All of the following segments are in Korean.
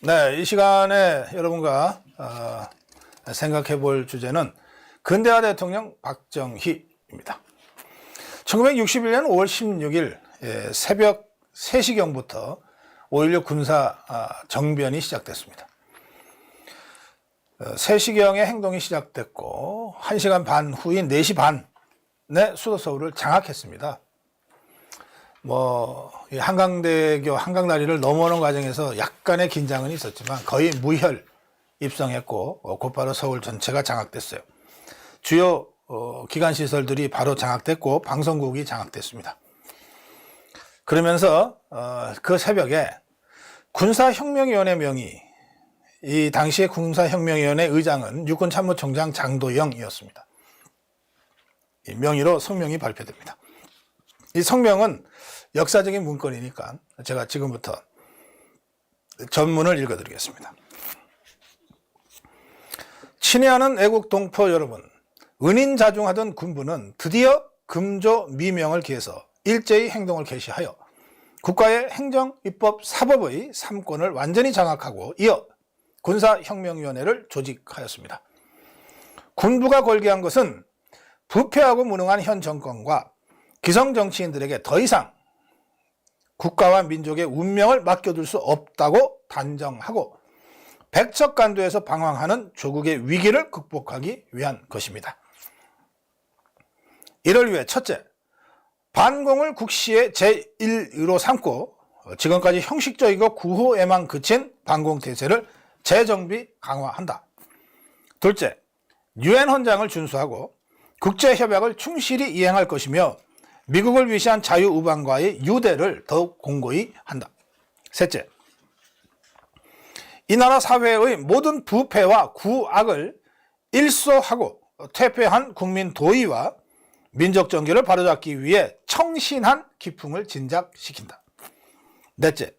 네, 이 시간에 여러분과 생각해 볼 주제는 근대화 대통령 박정희입니다. 1961년 5월 16일 새벽 3시경부터 5.16 군사 정변이 시작됐습니다. 3시경에 행동이 시작됐고 1시간 반 후인 4시 반에 수도 서울을 장악했습니다. 이 한강대교, 한강다리를 넘어오는 과정에서 약간의 긴장은 있었지만 거의 무혈 입성했고 곧바로 서울 전체가 장악됐어요. 주요 기관시설들이 바로 장악됐고 방송국이 장악됐습니다. 그러면서 그 새벽에 군사혁명위원회 명의, 이 당시의 군사혁명위원회 의장은 육군참모총장 장도영이었습니다. 이 명의로 성명이 발표됩니다. 이 성명은 역사적인 문건이니까 제가 지금부터 전문을 읽어드리겠습니다. 친애하는 애국 동포 여러분, 은인자중하던 군부는 드디어 금조 미명을 기해서 일제히 행동을 개시하여 국가의 행정, 입법, 사법의 3권을 완전히 장악하고 이어 군사혁명위원회를 조직하였습니다. 군부가 걸게한 것은 부패하고 무능한 현 정권과 기성 정치인들에게 더 이상 국가와 민족의 운명을 맡겨둘 수 없다고 단정하고 백척간도에서 방황하는 조국의 위기를 극복하기 위한 것입니다. 이를 위해 첫째, 반공을 국시의 제1의로 삼고 지금까지 형식적이고 구호에만 그친 반공태세를 재정비 강화한다. 둘째, 유엔 헌장을 준수하고 국제협약을 충실히 이행할 것이며 미국을 위시한 자유우방과의 유대를 더욱 공고히 한다. 셋째, 이 나라 사회의 모든 부패와 구악을 일소하고 퇴폐한 국민 도의와 민족 정기를 바로잡기 위해 청신한 기풍을 진작시킨다. 넷째,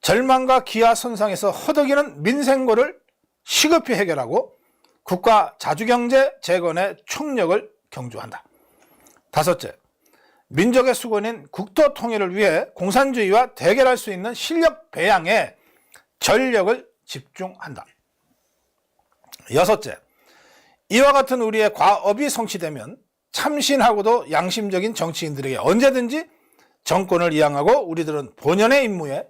절망과 기아 선상에서 허덕이는 민생고를 시급히 해결하고 국가 자주경제 재건의 총력을 경주한다. 다섯째, 민족의 수건인 국토 통일을 위해 공산주의와 대결할 수 있는 실력 배양에 전력을 집중한다. 여섯째, 이와 같은 우리의 과업이 성취되면 참신하고도 양심적인 정치인들에게 언제든지 정권을 이양하고 우리들은 본연의 임무에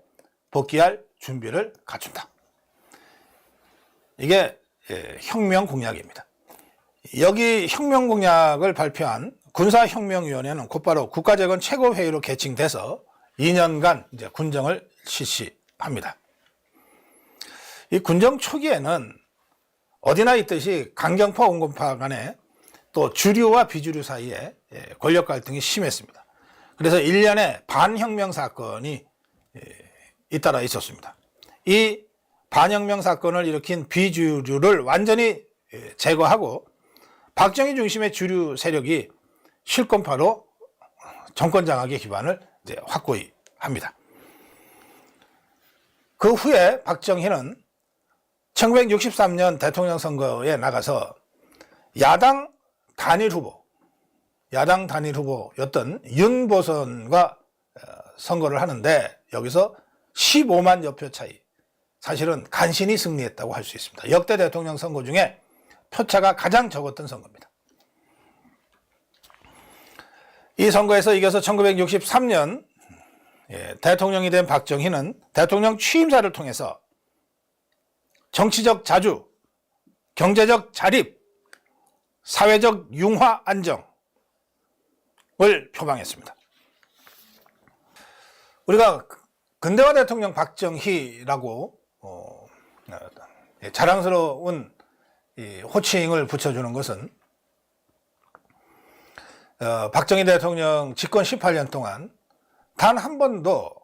복귀할 준비를 갖춘다. 이게 혁명 공약입니다. 여기 혁명 공약을 발표한 군사혁명위원회는 곧바로 국가재건 최고회의로 개칭돼서 2년간 이제 군정을 실시합니다. 이 군정 초기에는 어디나 있듯이 강경파, 온건파 간에 또 주류와 비주류 사이에 권력 갈등이 심했습니다. 그래서 1년에 반혁명 사건이 잇따라 있었습니다. 이 반혁명 사건을 일으킨 비주류를 완전히 제거하고 박정희 중심의 주류 세력이 실권파로 정권 장악의 기반을 확고히 합니다. 그 후에 박정희는 1963년 대통령 선거에 나가서 야당 단일 후보였던 윤보선과 선거를 하는데 여기서 15만 여 표 차이, 사실은 간신히 승리했다고 할 수 있습니다. 역대 대통령 선거 중에 표차가 가장 적었던 선거입니다. 이 선거에서 이겨서 1963년 대통령이 된 박정희는 대통령 취임사를 통해서 정치적 자주, 경제적 자립, 사회적 융화 안정을 표방했습니다. 우리가 근대화 대통령 박정희라고 자랑스러운 호칭을 붙여주는 것은 박정희 대통령 집권 18년 동안 단 한 번도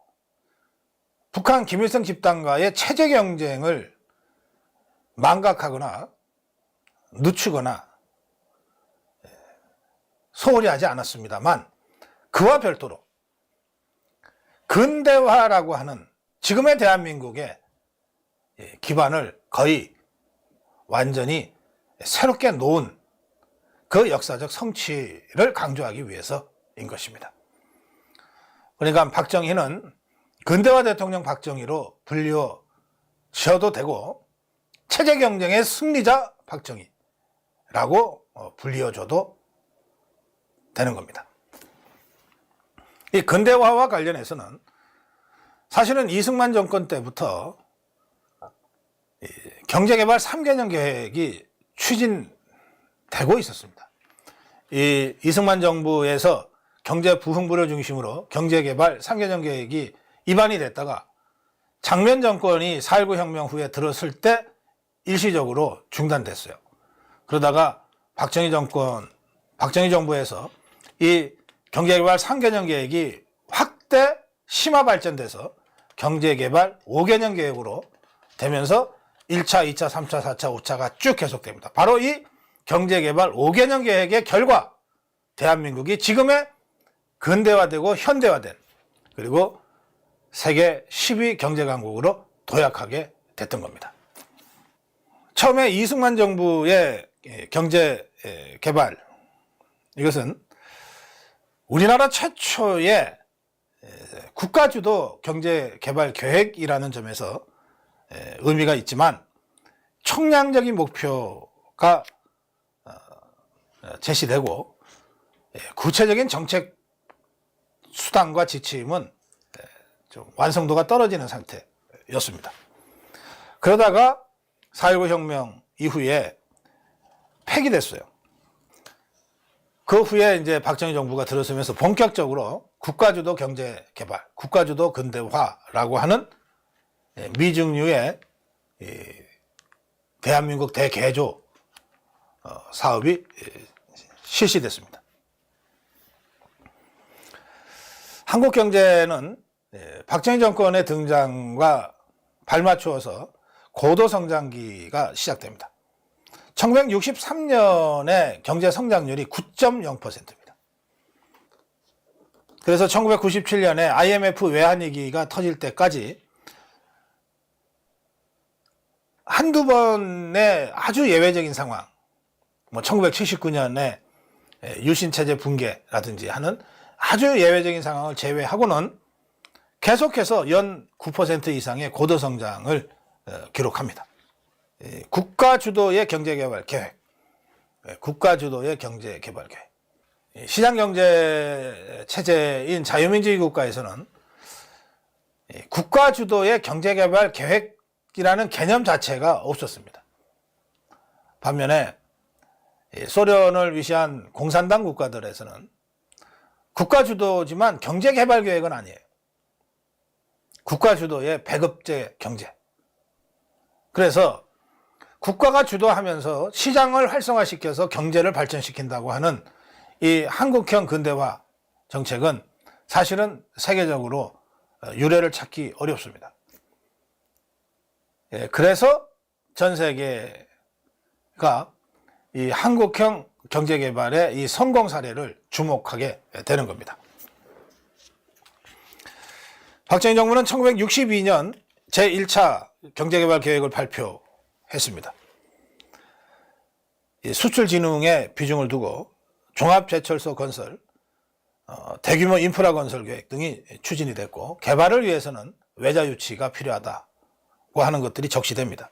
북한 김일성 집단과의 체제 경쟁을 망각하거나 늦추거나 소홀히 하지 않았습니다만 그와 별도로 근대화라고 하는 지금의 대한민국의 기반을 거의 완전히 새롭게 놓은 그 역사적 성취를 강조하기 위해서인 것입니다. 그러니까 박정희는 근대화 대통령 박정희로 지어도 되고 체제 경쟁의 승리자 박정희라고 불리워줘도 되는 겁니다. 이 근대화와 관련해서는 사실은 이승만 정권 때부터 경제개발 3개년 계획이 추진되고 있었습니다. 이 이승만 정부에서 경제 부흥부를 중심으로 경제개발 3개년 계획이 입안이 됐다가 장면 정권이 4.19 혁명 후에 들었을 때 일시적으로 중단됐어요. 그러다가 박정희 정부에서 이 경제개발 3개년 계획이 확대 심화 발전돼서 경제개발 5개년 계획으로 되면서 1차, 2차, 3차, 4차, 5차가 쭉 계속됩니다. 바로 이 경제개발 5개년 계획의 결과 대한민국이 지금의 근대화되고 현대화된 그리고 세계 10위 경제강국으로 도약하게 됐던 겁니다. 처음에 이승만 정부의 경제개발 이것은 우리나라 최초의 국가주도 경제개발 계획이라는 점에서 의미가 있지만 총량적인 목표가 제시되고 구체적인 정책 수단과 지침은 좀 완성도가 떨어지는 상태였습니다. 그러다가 4.19 혁명 이후에 폐기됐어요. 그 후에 이제 박정희 정부가 들어서면서 본격적으로 국가주도 경제개발, 국가주도 근대화라고 하는 미증류의 대한민국 대개조 사업이 실시됐습니다. 한국 경제는 박정희 정권의 등장과 발맞추어서 고도 성장기가 시작됩니다. 1963년에 경제 성장률이 9.0%입니다. 그래서 1997년에 IMF 외환위기가 터질 때까지 한두 번의 아주 예외적인 상황, 1979년에 유신체제 붕괴라든지 하는 아주 예외적인 상황을 제외하고는 계속해서 연 9% 이상의 고도 성장을 기록합니다. 국가 주도의 경제개발 계획, 국가 주도의 경제개발 계획. 시장경제 체제인 자유민주주의 국가에서는 국가 주도의 경제개발 계획이라는 개념 자체가 없었습니다. 반면에 소련을 위시한 공산당 국가들에서는 국가 주도지만 경제개발 계획은 아니에요. 국가 주도의 배급제 경제. 그래서 국가가 주도하면서 시장을 활성화시켜서 경제를 발전시킨다고 하는 이 한국형 근대화 정책은 사실은 세계적으로 유례를 찾기 어렵습니다. 그래서 전 세계가 이 한국형 경제개발의 이 성공 사례를 주목하게 되는 겁니다. 박정희 정부는 1962년 제1차 경제개발 계획을 발표했습니다. 수출 진흥에 비중을 두고 종합제철소 건설, 대규모 인프라 건설 계획 등이 추진이 됐고 개발을 위해서는 외자 유치가 필요하다고 하는 것들이 적시됩니다.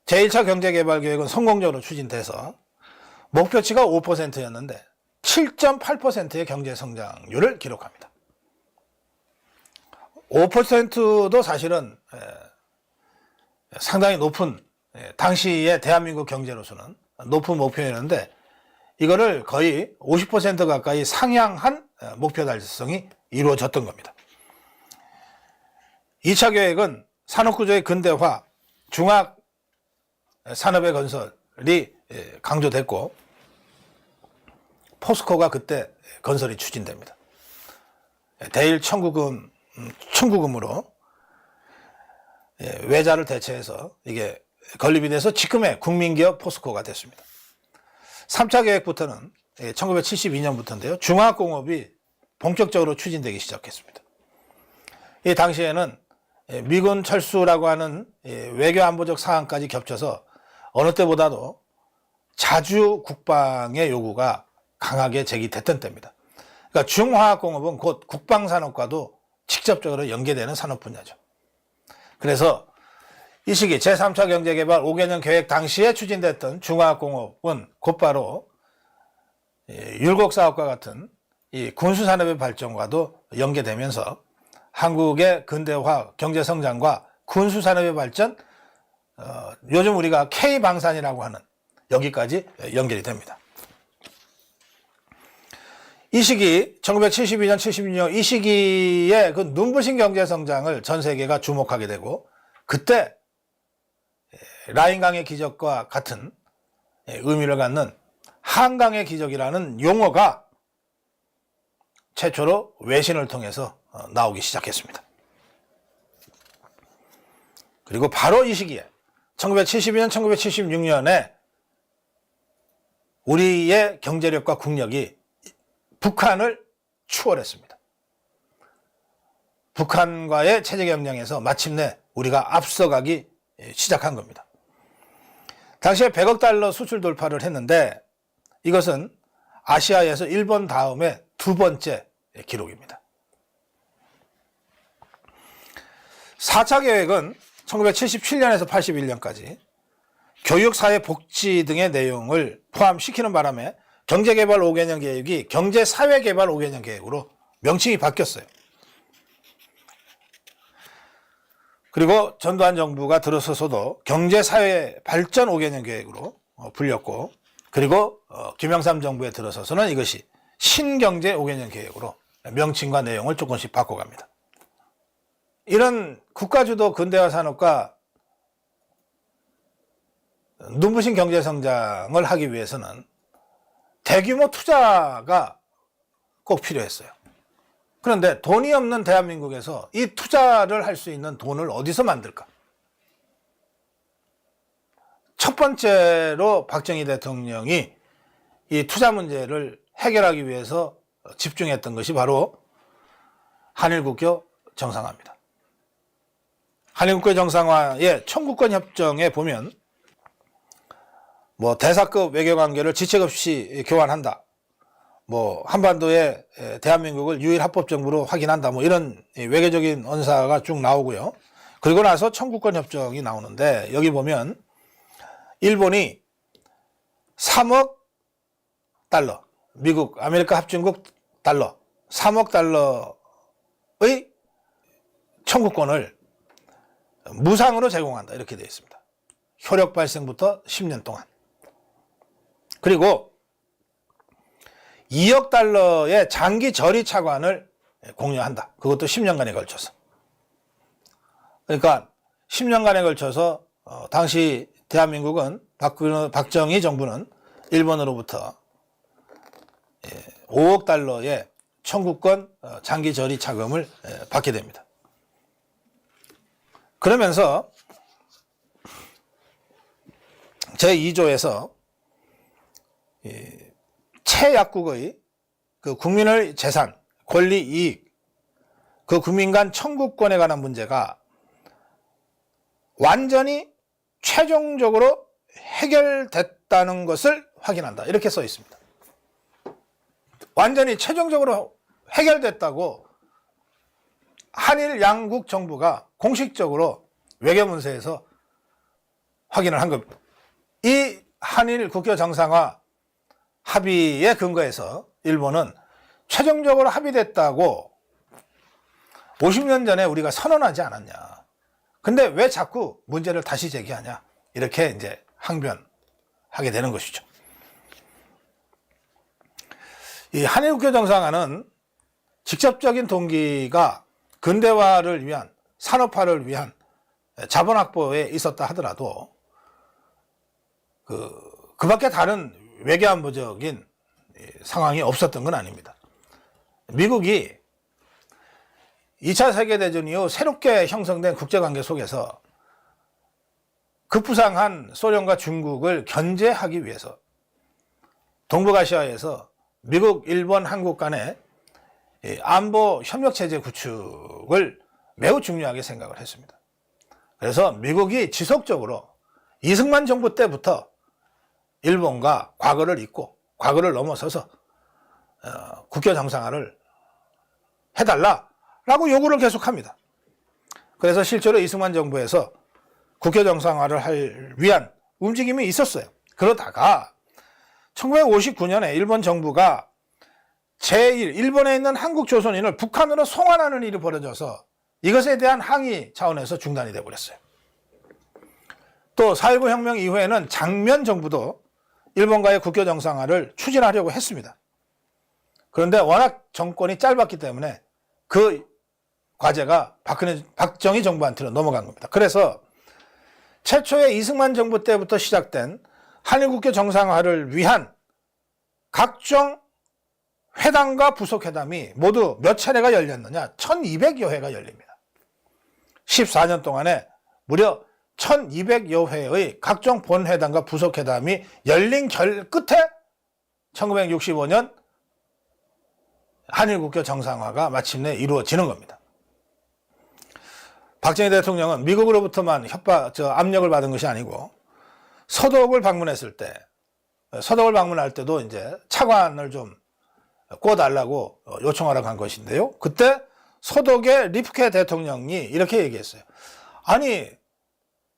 제1차 경제개발 계획은 성공적으로 추진돼서 목표치가 5%였는데 7.8%의 경제 성장률을 기록합니다. 5%도 사실은 상당히 높은, 당시의 대한민국 경제로서는 높은 목표였는데 이거를 거의 50% 가까이 상향한 목표 달성이 이루어졌던 겁니다. 2차 계획은 산업구조의 근대화, 중화 산업의 건설이 강조됐고 포스코가 그때 건설이 추진됩니다. 대일 청구금으로 외자를 대체해서 이게 건립이 돼서 지금의 국민기업 포스코가 됐습니다. 3차 계획부터는 1972년부터인데요. 중화공업이 본격적으로 추진되기 시작했습니다. 이 당시에는 미군 철수라고 하는 외교 안보적 사항까지 겹쳐서 어느 때보다도 자주 국방의 요구가 강하게 제기됐던 때입니다. 그러니까 중화학공업은 곧 국방산업과도 직접적으로 연계되는 산업 분야죠. 그래서 이 시기 제3차 경제개발 5개년 계획 당시에 추진됐던 중화학공업은 곧바로 율곡사업과 같은 이 군수산업의 발전과도 연계되면서 한국의 근대화 경제성장과 군수산업의 발전, 요즘 우리가 K방산이라고 하는 여기까지 연결이 됩니다. 이 시기 1972년, 76년 이 시기에 그 눈부신 경제성장을 전 세계가 주목하게 되고 그때 라인강의 기적과 같은 의미를 갖는 한강의 기적이라는 용어가 최초로 외신을 통해서 나오기 시작했습니다. 그리고 바로 이 시기에 1972년, 1976년에 우리의 경제력과 국력이 북한을 추월했습니다. 북한과의 체제경쟁에서 마침내 우리가 앞서가기 시작한 겁니다. 당시에 100억 달러 수출 돌파를 했는데 이것은 아시아에서 일본 다음에 두 번째 기록입니다. 4차 계획은 1977년에서 81년까지 교육, 사회, 복지 등의 내용을 포함시키는 바람에 경제개발 5개년 계획이 경제사회개발 5개년 계획으로 명칭이 바뀌었어요. 그리고 전두환 정부가 들어서서도 경제사회발전 5개년 계획으로 불렸고, 그리고 김영삼 정부에 들어서서는 이것이 신경제 5개년 계획으로 명칭과 내용을 조금씩 바꿔갑니다. 이런 국가주도 근대화 산업과 눈부신 경제성장을 하기 위해서는 대규모 투자가 꼭 필요했어요. 그런데 돈이 없는 대한민국에서 이 투자를 할 수 있는 돈을 어디서 만들까? 첫 번째로 박정희 대통령이 이 투자 문제를 해결하기 위해서 집중했던 것이 바로 한일국교 정상화입니다. 한일국교 정상화의 청구권 협정에 보면 대사급 외교관계를 지책 없이 교환한다. 한반도에 대한민국을 유일 합법정부로 확인한다. 이런 외교적인 언사가 쭉 나오고요. 그리고 나서 청구권 협정이 나오는데 여기 보면 일본이 3억 달러, 미국, 아메리카 합중국 달러, 3억 달러의 청구권을 무상으로 제공한다. 이렇게 되어 있습니다. 효력 발생부터 10년 동안. 그리고 2억 달러의 장기 저리 차관을 공유한다. 그것도 10년간에 걸쳐서. 그러니까 10년간에 걸쳐서 당시 대한민국은 박정희 정부는 일본으로부터 5억 달러의 청구권 장기 저리 차금을 받게 됩니다. 그러면서 제2조에서 최약국의 그 국민의 재산, 권리, 이익, 그 국민 간 청구권에 관한 문제가 완전히 최종적으로 해결됐다는 것을 확인한다. 이렇게 써 있습니다. 완전히 최종적으로 해결됐다고 한일 양국 정부가 공식적으로 외교문서에서 확인을 한 겁니다. 이 한일 국교 정상화 합의에 근거해서 일본은 최종적으로 합의됐다고 50년 전에 우리가 선언하지 않았냐. 근데 왜 자꾸 문제를 다시 제기하냐. 이렇게 이제 항변하게 되는 것이죠. 이 한일국교 정상화는 직접적인 동기가 근대화를 위한, 산업화를 위한 자본 확보에 있었다 하더라도 그 밖에 다른 외교안보적인 상황이 없었던 건 아닙니다. 미국이 2차 세계대전 이후 새롭게 형성된 국제관계 속에서 급부상한 소련과 중국을 견제하기 위해서 동북아시아에서 미국, 일본, 한국 간의 안보 협력체제 구축을 매우 중요하게 생각을 했습니다. 그래서 미국이 지속적으로 이승만 정부 때부터 일본과 과거를 잊고 과거를 넘어서서 국교 정상화를 해달라라고 라고 요구를 계속합니다. 그래서 실제로 이승만 정부에서 국회 정상화를 위한 움직임이 있었어요. 그러다가 1959년에 일본 정부가 제1 일본에 있는 한국 조선인을 북한으로 송환하는 일이 벌어져서 이것에 대한 항의 차원에서 중단이 되어버렸어요. 또 4.19 혁명 이후에는 장면 정부도 일본과의 국교 정상화를 추진하려고 했습니다. 그런데 워낙 정권이 짧았기 때문에 그 과제가 박정희 정부한테로 넘어간 겁니다. 그래서 최초의 이승만 정부 때부터 시작된 한일국교 정상화를 위한 각종 회담과 부속회담이 모두 몇 차례가 열렸느냐? 1200여 회가 열립니다. 14년 동안에 무려 1200여 회의 각종 본회담과 부속회담이 열린 끝에 1965년 한일국교 정상화가 마침내 이루어지는 겁니다. 박정희 대통령은 미국으로부터만 압력을 받은 것이 아니고 서독을 방문했을 때, 서독을 방문할 때도 이제 차관을 좀 꿔달라고 요청하러 간 것인데요. 그때 서독의 리프케 대통령이 이렇게 얘기했어요. 아니,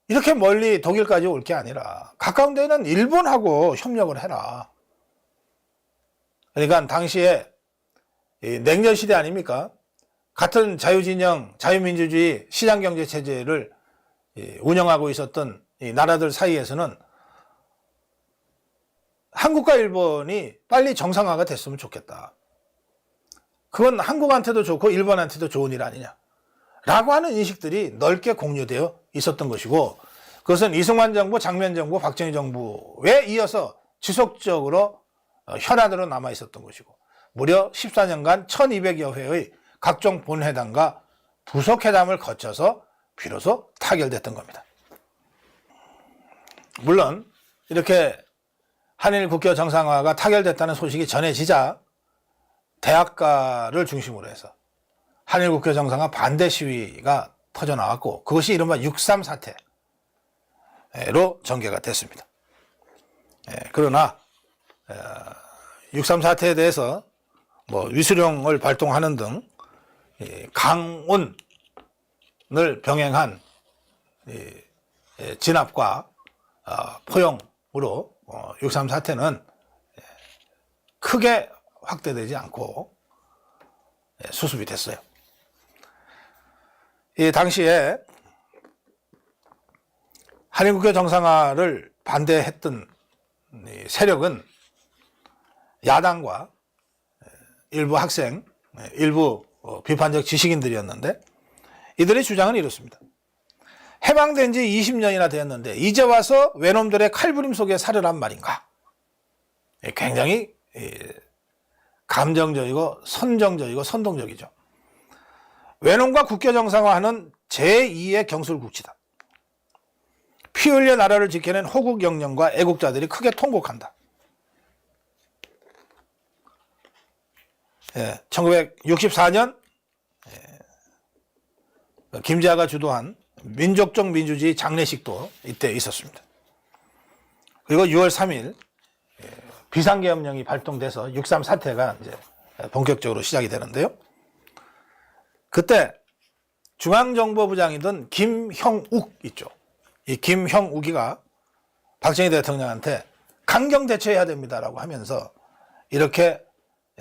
이렇게 멀리 독일까지 올 게 아니라 가까운 데는 일본하고 협력을 해라. 그러니까 당시에 냉전 시대 아닙니까? 같은 자유진영, 자유민주주의 시장경제 체제를 운영하고 있었던 이 나라들 사이에서는 한국과 일본이 빨리 정상화가 됐으면 좋겠다. 그건 한국한테도 좋고 일본한테도 좋은 일 아니냐 라고 하는 인식들이 넓게 공유되어 있었던 것이고, 그것은 이승만 정부, 장면 정부, 박정희 정부에 이어서 지속적으로 혈안으로 남아 있었던 것이고, 무려 14년간 1200여 회의 각종 본회담과 부속회담을 거쳐서 비로소 타결됐던 겁니다. 물론 이렇게 한일 국교 정상화가 타결됐다는 소식이 전해지자 대학가를 중심으로 해서 한일 국교 정상화 반대 시위가 터져나왔고, 그것이 이른바 6.3 사태로 전개가 됐습니다. 그러나 6.3 사태에 대해서 위수령을 발동하는 등 강운을 병행한 진압과 포용으로 6.3 사태는 크게 확대되지 않고 수습이 됐어요. 이 당시에 한일국교 정상화를 반대했던 세력은 야당과 일부 학생, 일부 비판적 지식인들이었는데, 이들의 주장은 이렇습니다. 해방된 지 20년이나 되었는데 이제 와서 외놈들의 칼부림 속에 살을 한 말인가? 굉장히 감정적이고 선정적이고 선동적이죠. 외놈과 국교 정상화하는 제2의 경술국치다. 피 흘려 나라를 지켜낸 호국 영령과 애국자들이 크게 통곡한다. 1964년 김재하가 주도한 민족적 민주주의 장례식도 이때 있었습니다. 그리고 6월 3일 비상계엄령이 발동돼서 6.3 사태가 이제 본격적으로 시작이 되는데요. 그때 중앙정보부장이던 김형욱 있죠. 이 김형욱이가 박정희 대통령한테 강경 대처해야 됩니다라고 하면서 이렇게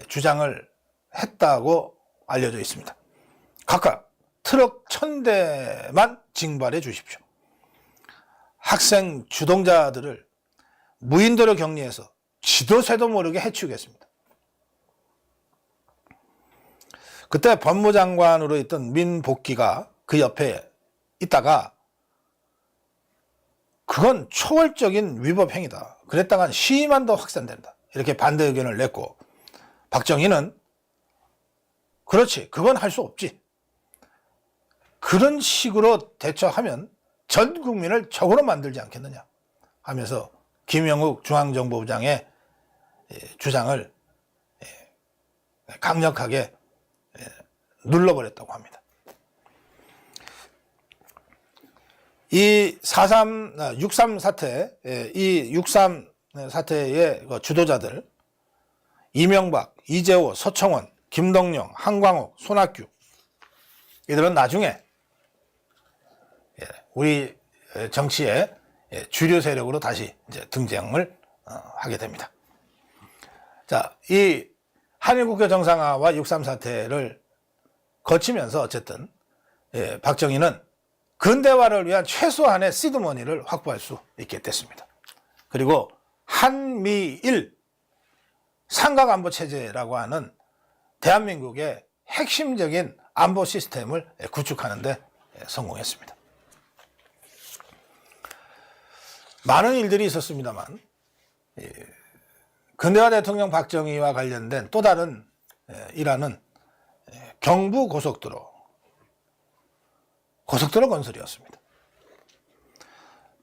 주장을 했다고 알려져 있습니다. 각각 트럭 1000대만 징발해 주십시오. 학생 주동자들을 무인도로 격리해서 지도새도 모르게 해치우겠습니다. 그때 법무장관으로 있던 민복기가 그 옆에 있다가 그건 초월적인 위법 행위다. 그랬다간 시위만 더 확산된다. 이렇게 반대 의견을 냈고, 박정희는 그렇지, 그건 할 수 없지. 그런 식으로 대처하면 전 국민을 적으로 만들지 않겠느냐 하면서 김영욱 중앙정보부장의 주장을 강력하게 눌러버렸다고 합니다. 이 6.3 사태, 이 6.3 사태의 주도자들, 이명박, 이재호, 서청원, 김덕령, 한광옥, 손학규, 이들은 나중에 우리 정치의 주류 세력으로 다시 이제 등장을 하게 됩니다. 자, 이 한일국교 정상화와 6.3 사태를 거치면서 어쨌든 박정희는 근대화를 위한 최소한의 시드머니를 확보할 수 있게 됐습니다. 그리고 한미일 삼각안보 체제라고 하는 대한민국의 핵심적인 안보 시스템을 구축하는 데 성공했습니다. 많은 일들이 있었습니다만 근대화 대통령 박정희와 관련된 또 다른 일환은 경부고속도로 건설이었습니다.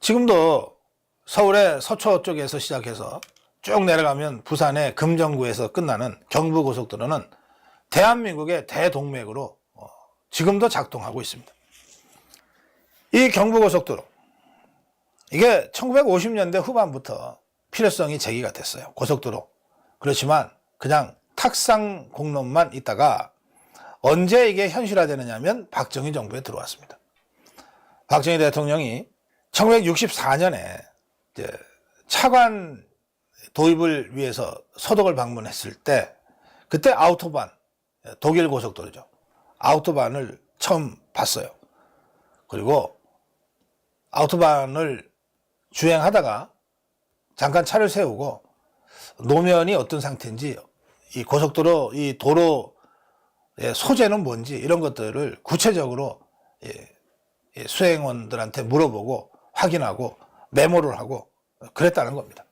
지금도 서울의 서초 쪽에서 시작해서 쭉 내려가면 부산의 금정구에서 끝나는 경부고속도로는 대한민국의 대동맥으로 지금도 작동하고 있습니다. 이 경부고속도로, 이게 1950년대 후반부터 필요성이 제기가 됐어요. 고속도로. 그렇지만 그냥 탁상 공론만 있다가 언제 이게 현실화되느냐면 박정희 정부에 들어왔습니다. 박정희 대통령이 1964년에 차관 도입을 위해서 서독을 방문했을 때 그때 아우토반, 독일 고속도로죠. 아우토반을 처음 봤어요. 그리고 아우토반을 주행하다가 잠깐 차를 세우고 노면이 어떤 상태인지, 이 고속도로, 이 도로의 소재는 뭔지 이런 것들을 구체적으로 수행원들한테 물어보고 확인하고 메모를 하고 그랬다는 겁니다.